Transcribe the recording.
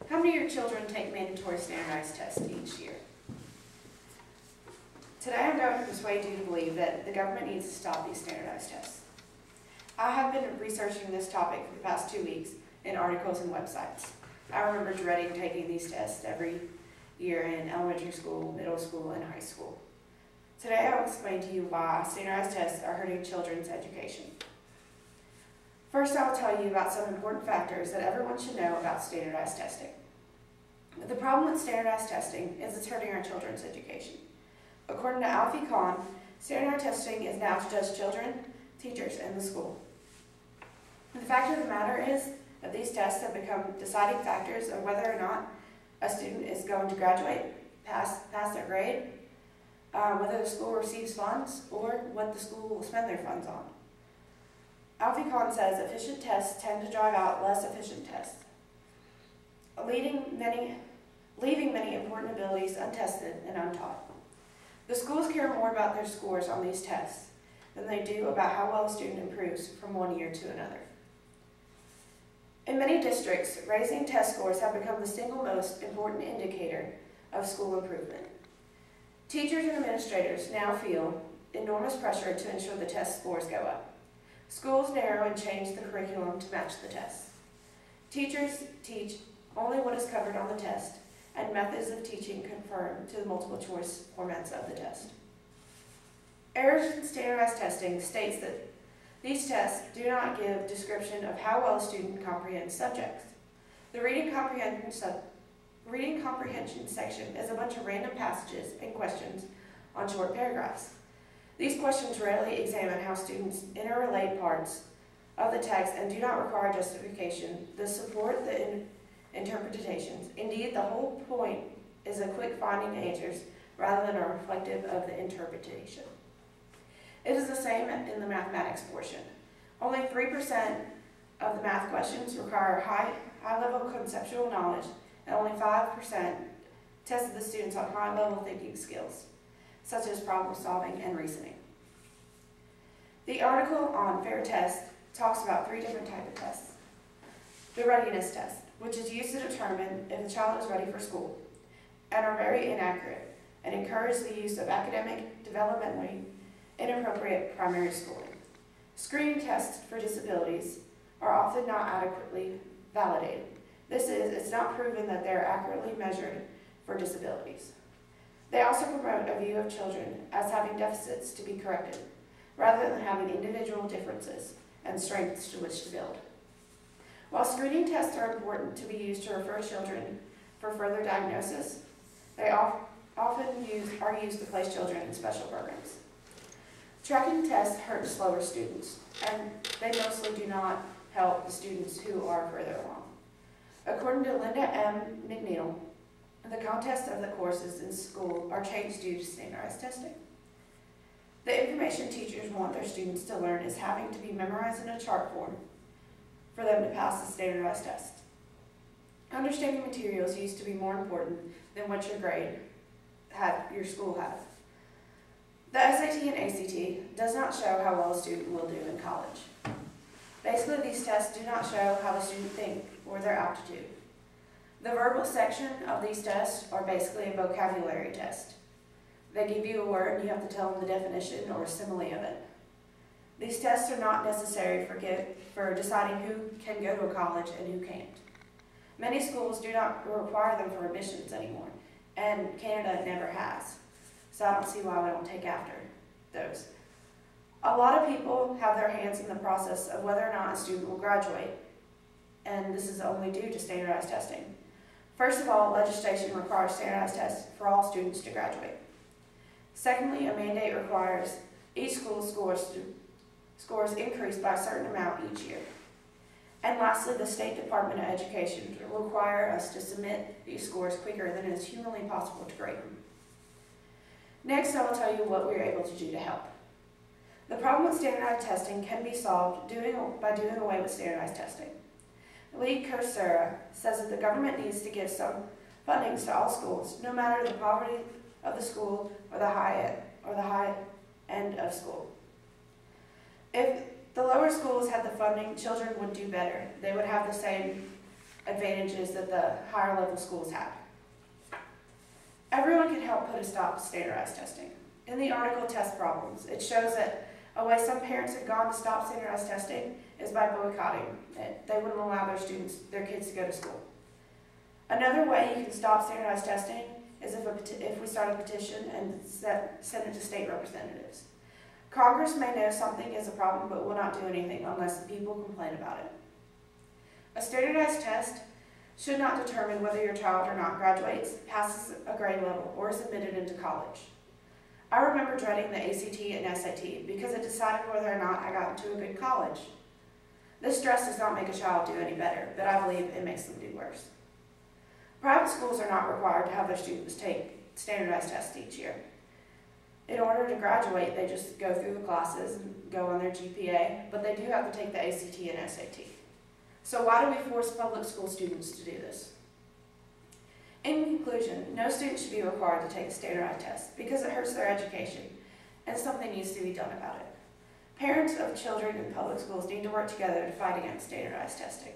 How many of your children take mandatory standardized tests each year? Today I'm going to persuade you to believe that the government needs to stop these standardized tests. I have been researching this topic for the past 2 weeks in articles and websites. I remember dreading taking these tests every year in elementary school, middle school, and high school. Today I will explain to you why standardized tests are hurting children's education. First, I will tell you about some important factors that everyone should know about standardized testing. The problem with standardized testing is it's hurting our children's education. According to Alfie Kohn, standardized testing is now to judge children, teachers, and the school. The fact of the matter is that these tests have become deciding factors of whether or not a student is going to graduate, pass their grade, whether the school receives funds, or what the school will spend their funds on. Alfie Kohn says efficient tests tend to drive out less efficient tests, leaving many important abilities untested and untaught. The schools care more about their scores on these tests than they do about how well a student improves from one year to another. In many districts, raising test scores have become the single most important indicator of school improvement. Teachers and administrators now feel enormous pressure to ensure the test scores go up. Schools narrow and change the curriculum to match the tests. Teachers teach only what is covered on the test, and methods of teaching conform to the multiple choice formats of the test. Errors in standardized testing states that these tests do not give description of how well a student comprehends subjects. The reading comprehension section is a bunch of random passages and questions on short paragraphs. These questions rarely examine how students interrelate parts of the text and do not require justification that support the interpretations. Indeed, the whole point is a quick finding answers rather than a reflective of the interpretation. It is the same in the mathematics portion. Only 3% of the math questions require high-level conceptual knowledge, and only 5% tested the students on high-level thinking skills, such as problem solving and reasoning. The article on Fair Test talks about 3 different types of tests. The readiness test, which is used to determine if a child is ready for school, and are very inaccurate, and encourage the use of academic, developmentally inappropriate primary schooling. Screening tests for disabilities are often not adequately validated. This is, it's not proven that they are accurately measured for disabilities. They also promote a view of children as having deficits to be corrected, rather than having individual differences and strengths to which to build. While screening tests are important to be used to refer children for further diagnosis, they often are used to place children in special programs. Tracking tests hurt slower students, and they mostly do not help the students who are further along. According to Linda M. McNeil, the contests of the courses in school are changed due to standardized testing. The information teachers want their students to learn is having to be memorized in a chart form for them to pass the standardized test. Understanding materials used to be more important than what your school has. The SAT and ACT does not show how well a student will do in college. Basically, these tests do not show how the student thinks or their aptitude. The verbal section of these tests are basically a vocabulary test. They give you a word and you have to tell them the definition or simile of it. These tests are not necessary for deciding who can go to a college and who can't. Many schools do not require them for admissions anymore, and Canada never has. So I don't see why we don't take after those. A lot of people have their hands in the process of whether or not a student will graduate, and this is only due to standardized testing. First of all, legislation requires standardized tests for all students to graduate. Secondly, a mandate requires each school's scores increased by a certain amount each year. And lastly, the State Department of Education will require us to submit these scores quicker than it is humanly possible to grade them. Next, I will tell you what we are able to do to help. The problem with standardized testing can be solved by doing away with standardized testing. Lee Kursera says that the government needs to give some fundings to all schools, no matter the poverty of the school or the high end of school. If the lower schools had the funding, children would do better. They would have the same advantages that the higher level schools have. Everyone can help put a stop to standardized testing. In the article Test Problems, it shows that a way some parents have gone to stop standardized testing is by boycotting it. They wouldn't allow their kids to go to school. Another way you can stop standardized testing is if we start a petition and send it to state representatives. Congress may know something is a problem but will not do anything unless the people complain about it. A standardized test should not determine whether your child or not graduates, passes a grade level, or is admitted into college. I remember dreading the ACT and SAT because it decided whether or not I got into a good college. This stress does not make a child do any better, but I believe it makes them do worse. Private schools are not required to have their students take standardized tests each year. In order to graduate, they just go through the classes and go on their GPA, but they do have to take the ACT and SAT. So why do we force public school students to do this? In conclusion, no student should be required to take a standardized test because it hurts their education and something needs to be done about it. Parents of children in public schools need to work together to fight against standardized testing.